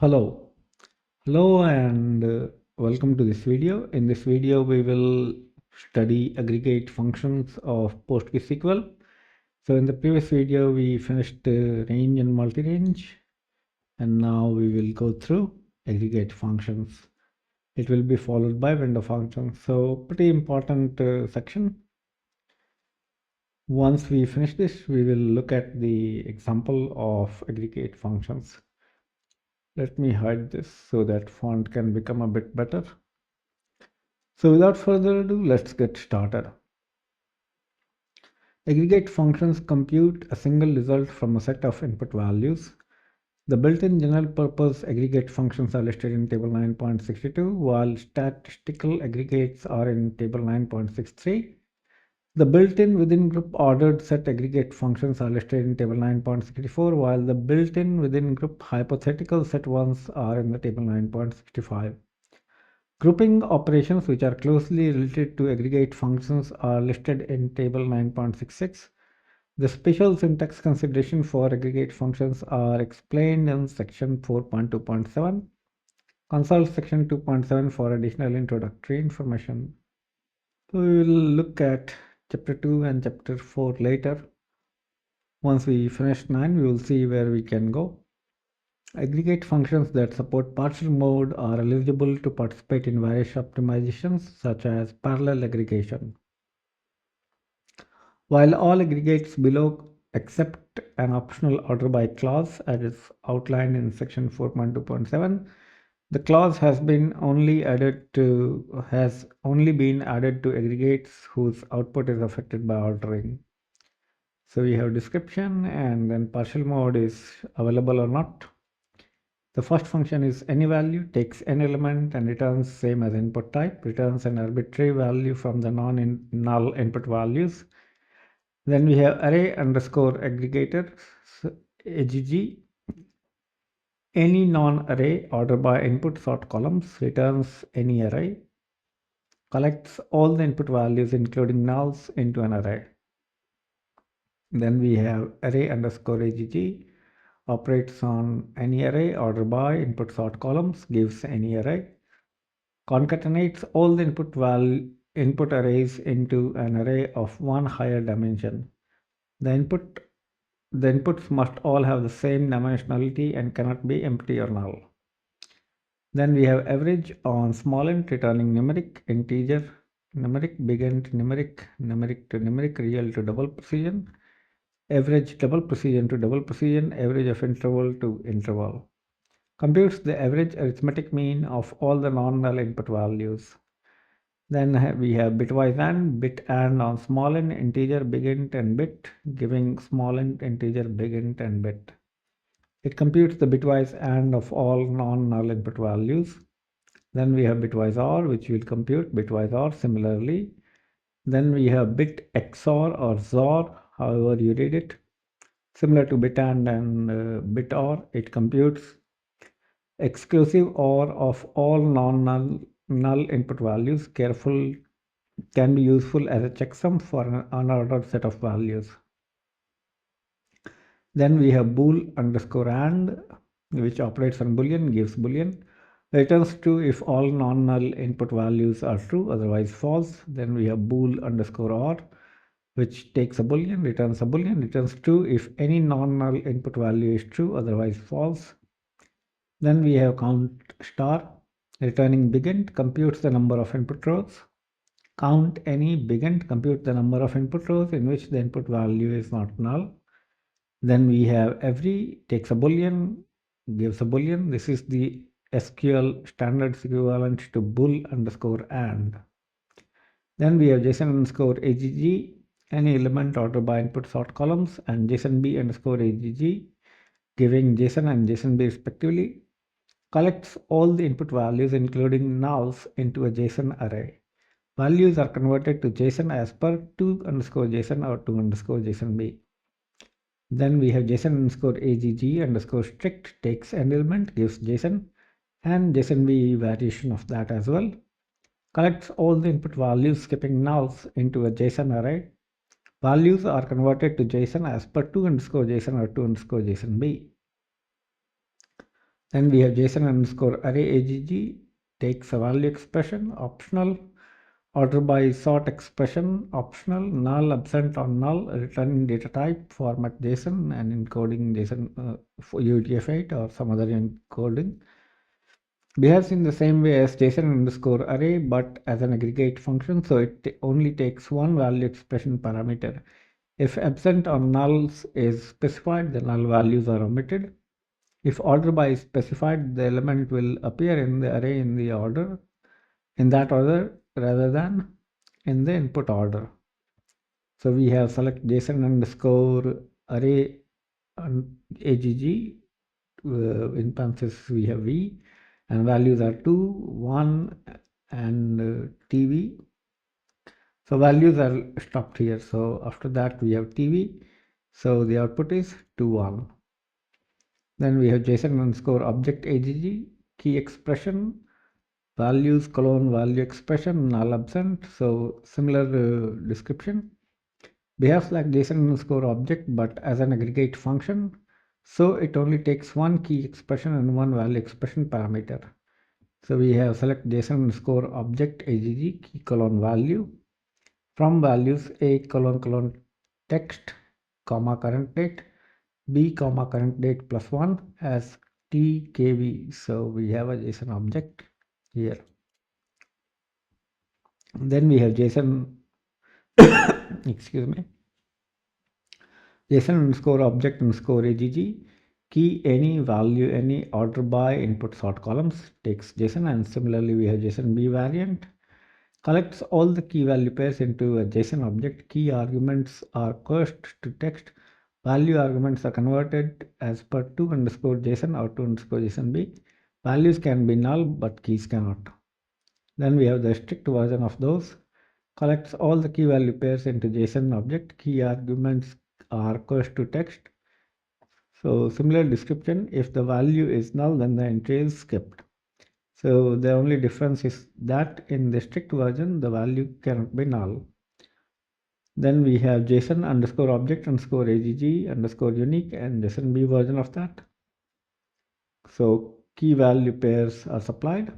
Hello, hello, and welcome to this video. In this video, we will study aggregate functions of PostgreSQL. So in the previous video, we finished range and multi-range, and now we will go through aggregate functions. It will be followed by window functions. So pretty important section. Once we finish this, we will look at the example of aggregate functions. Let me hide this so that font can become a bit better. So without further ado, let's get started. Aggregate functions compute a single result from a set of input values. The built-in general purpose aggregate functions are listed in table 9.62, while statistical aggregates are in table 9.63. The built-in within group ordered set aggregate functions are listed in table 9.64, while the built-in within group hypothetical set ones are in the table 9.65. Grouping operations which are closely related to aggregate functions are listed in table 9.66. The special syntax consideration for aggregate functions are explained in section 4.2.7. Consult section 2.7 for additional introductory information. So we will look at chapter 2 and chapter 4 later. Once we finish 9, we will see where we can go. Aggregate functions that support partial mode are eligible to participate in various optimizations such as parallel aggregation. While all aggregates below accept an optional order by clause as is outlined in section 4.2.7, the clause has only been added to aggregates whose output is affected by ordering. So we have description and then partial mode is available or not. The first function is any value, takes any element and returns same as input type, returns an arbitrary value from the non-null input values. Then we have array underscore aggregator, so AGG. Any non-array order by input sort columns returns any array, collects all the input values including nulls into an array. Then we have array underscore AGG. Operates on any array, order by, input sort columns, gives any array, concatenates all the input arrays into an array of one higher dimension. The inputs must all have the same dimensionality and cannot be empty or null. Then we have average on small int returning numeric, integer, numeric, big int, numeric, numeric to numeric, real to double precision, average double precision to double precision, average of interval to interval. Computes the average arithmetic mean of all the non-null input values. Then we have bitwise and bit and on small int, integer, big int and bit, giving small int, integer, big int and bit. It computes the bitwise and of all non-null input values. Then we have bitwise OR, which will compute bitwise OR similarly. Then we have bit XOR or XOR, however you read it. Similar to bit and bit OR, it computes exclusive OR of all non-null input values. Can be useful as a checksum for an unordered set of values. Then we have bool underscore and, which operates on boolean, gives boolean, returns true if all non-null input values are true, otherwise false. Then we have bool underscore or, which takes a boolean, returns true if any non-null input value is true, otherwise false. Then we have count star, returning big int, computes the number of input rows. Count any big int, compute the number of input rows in which the input value is not null. Then we have every, takes a boolean, gives a boolean. This is the SQL standard equivalent to bool underscore and. Then we have JSON underscore AGG, any element ordered by input sort columns, and JSONB underscore AGG, giving JSON and JSONB respectively, collects all the input values including nulls into a JSON array. Values are converted to JSON as per 2 underscore JSON or 2 underscore JSONB. Then we have JSON underscore AGG underscore strict, takes an element, gives JSON, and JSONB variation of that as well. Collects all the input values skipping nulls into a JSON array. Values are converted to JSON as per 2 underscore JSON or 2 underscore JSONB. Then we have JSON underscore array AGG takes a value expression, optional. Order by sort expression, optional. Null, absent or null, returning data type, format JSON, and encoding JSON for UTF-8 or some other encoding. Behaves in the same way as JSON underscore array, but as an aggregate function, so it only takes one value expression parameter. If absent or nulls is specified, the null values are omitted. If order by is specified, the element will appear in the array in that order rather than in the input order. So we have select JSON underscore array AGG. In parentheses we have V, and values are 2, 1, and TV. So values are stopped here. So after that we have TV. So the output is 2, 1. Then we have JSON underscore object AGG key expression, values colon value expression, null absent. So similar description. Behaves like JSON underscore object but as an aggregate function. So it only takes one key expression and one value expression parameter. So we have select JSON underscore object AGG key colon value. From values a colon text comma current date, b comma current date plus 1 as TKV. So we have a JSON object here. Then we have JSON excuse me, JSON underscore object underscore AGG key any value any order by input sort columns takes JSON, and similarly we have JSON B variant collects all the key value pairs into a JSON object. Key arguments are cached to text. Value arguments are converted as per to underscore JSON or to underscore JSON B. Values can be null but keys cannot. Then we have the strict version of those. Collects all the key value pairs into JSON object. Key arguments are cached to text. So similar description, if the value is null then the entry is skipped. So the only difference is that in the strict version the value cannot be null. Then we have JSON underscore object underscore AGG underscore unique and JSON B version of that. So key value pairs are supplied.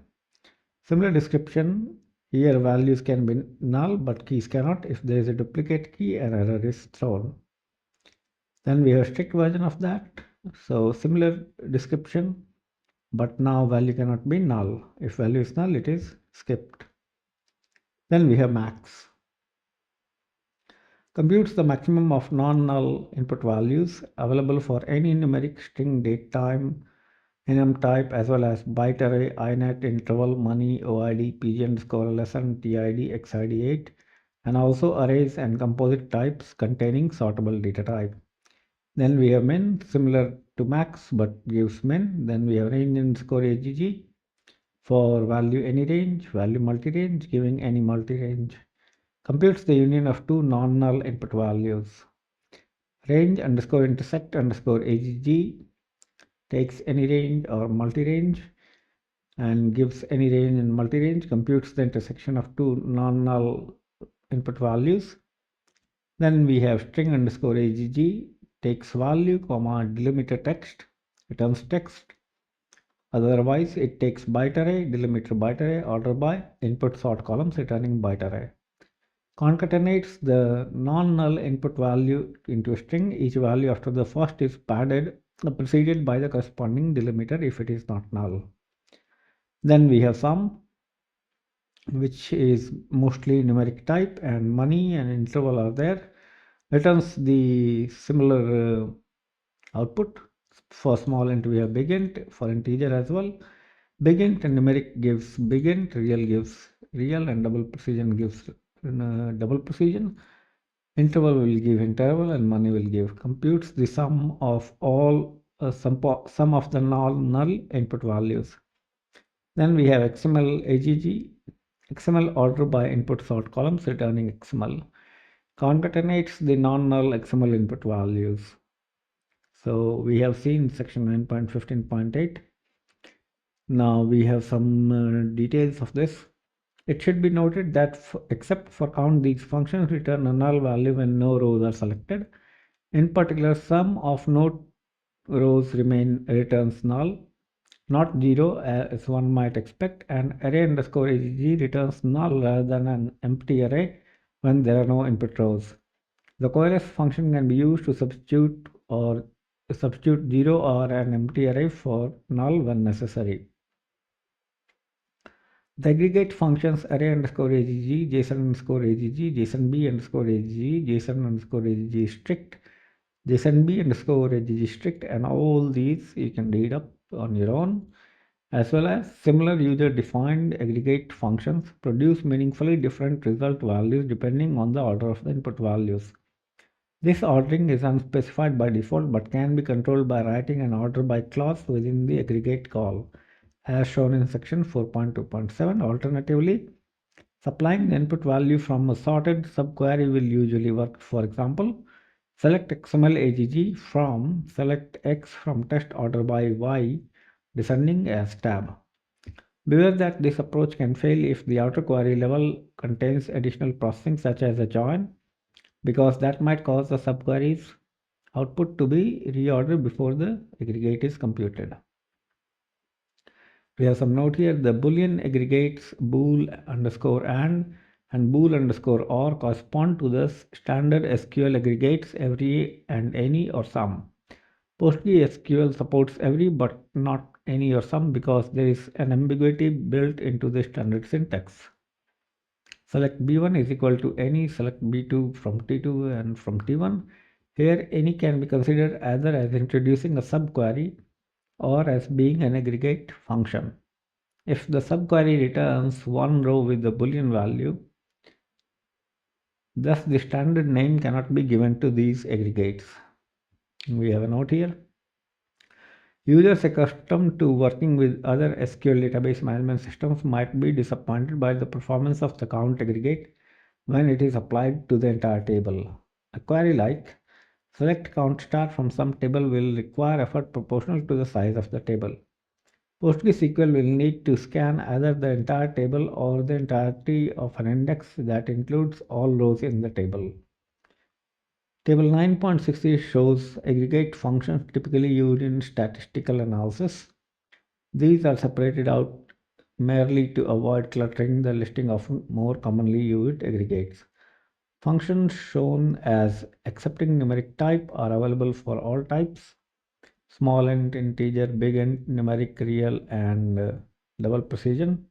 Similar description, here values can be null but keys cannot. If there is a duplicate key, an error is thrown. Then we have strict version of that. So similar description, but now value cannot be null. If value is null, it is skipped. Then we have max. Computes the maximum of non-null input values available for any numeric string, date, time, enum type, as well as byte array, inet, interval, money, OID, PG underscore lesson, TID, XID 8, and also arrays and composite types containing sortable data type. Then we have min, similar to max but gives min. Then we have range underscore AGG for value any range, value multi-range, giving any multi-range. Computes the union of two non-null input values. Range underscore intersect underscore AGG takes any range or multi-range and gives any range and multi-range, computes the intersection of two non-null input values. Then we have string underscore AGG takes value, comma, delimiter text, returns text. Otherwise, it takes byte array, delimiter byte array, order by, input sort columns, returning byte array. Concatenates the non-null input value into a string. Each value after the first is padded, preceded by the corresponding delimiter if it is not null. Then we have sum, which is mostly numeric type, and money and interval are there. Returns the similar output. For small int we have big int, for integer as well. Big int and numeric gives big int, real gives real, and double precision gives double precision. Interval will give interval and money will give. Computes the sum of all sum of the null input values. Then we have XML AGG, XML order by input sort columns, returning XML. Concatenates the non-null XML input values. So we have seen section 9.15.8. Now we have some details of this. It should be noted that except for count, these functions return a null value when no rows are selected. In particular, sum of no rows returns null. not 0 as one might expect, and array underscore agg returns null rather than an empty array when there are no input rows. The coalesce function can be used to substitute 0 or an empty array for null when necessary. The aggregate functions array underscore agg, json underscore agg, jsonb underscore agg, json underscore agg strict, jsonb underscore agg strict, and all these you can read up on your own, as well as similar user-defined aggregate functions produce meaningfully different result values depending on the order of the input values. This ordering is unspecified by default but can be controlled by writing an order by clause within the aggregate call, as shown in section 4.2.7. Alternatively, supplying the input value from a sorted subquery will usually work. For example, select XML AGG from select X from test order by Y descending as tab. Beware that this approach can fail if the outer query level contains additional processing such as a join, because that might cause the subquery's output to be reordered before the aggregate is computed. We have some note here. The Boolean aggregates bool underscore and bool underscore or correspond to the standard SQL aggregates every and any or some. PostgreSQL supports every but not any or some because there is an ambiguity built into the standard syntax. Select B1 is equal to any, select B2 from T2 and from T1. Here any can be considered either as introducing a subquery or as being an aggregate function. If the subquery returns one row with the Boolean value, thus the standard name cannot be given to these aggregates. We have a note here. Users accustomed to working with other SQL database management systems might be disappointed by the performance of the count aggregate when it is applied to the entire table. A query like select count star from some table will require effort proportional to the size of the table. PostgreSQL will need to scan either the entire table or the entirety of an index that includes all rows in the table. Table 9.60 shows aggregate functions typically used in statistical analysis. These are separated out merely to avoid cluttering the listing of more commonly used aggregates. Functions shown as accepting numeric type are available for all types: small int, integer, big int, numeric, real, and double precision.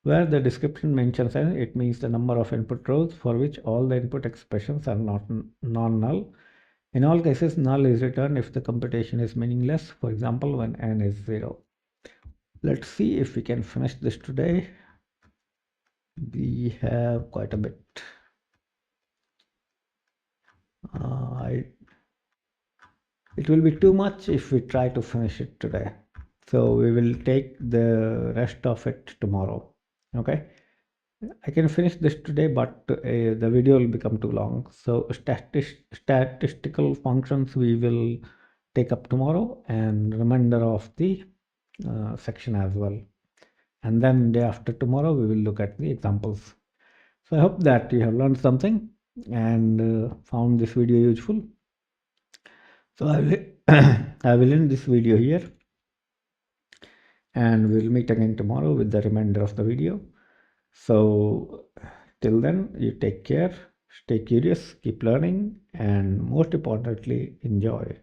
Where the description mentions n, it means the number of input rows for which all the input expressions are not non-null. In all cases, null is returned if the computation is meaningless, for example, when n is 0. Let's see if we can finish this today. We have quite a bit. It will be too much if we try to finish it today. So we will take the rest of it tomorrow. Okay. I can finish this today, but the video will become too long. So statistical functions we will take up tomorrow, and remainder of the section as well. And then day after tomorrow, we will look at the examples. So I hope that you have learned something and found this video useful. So I will, I will end this video here, and we'll meet again tomorrow with the remainder of the video. So till then, you take care, stay curious, keep learning, and most importantly, enjoy.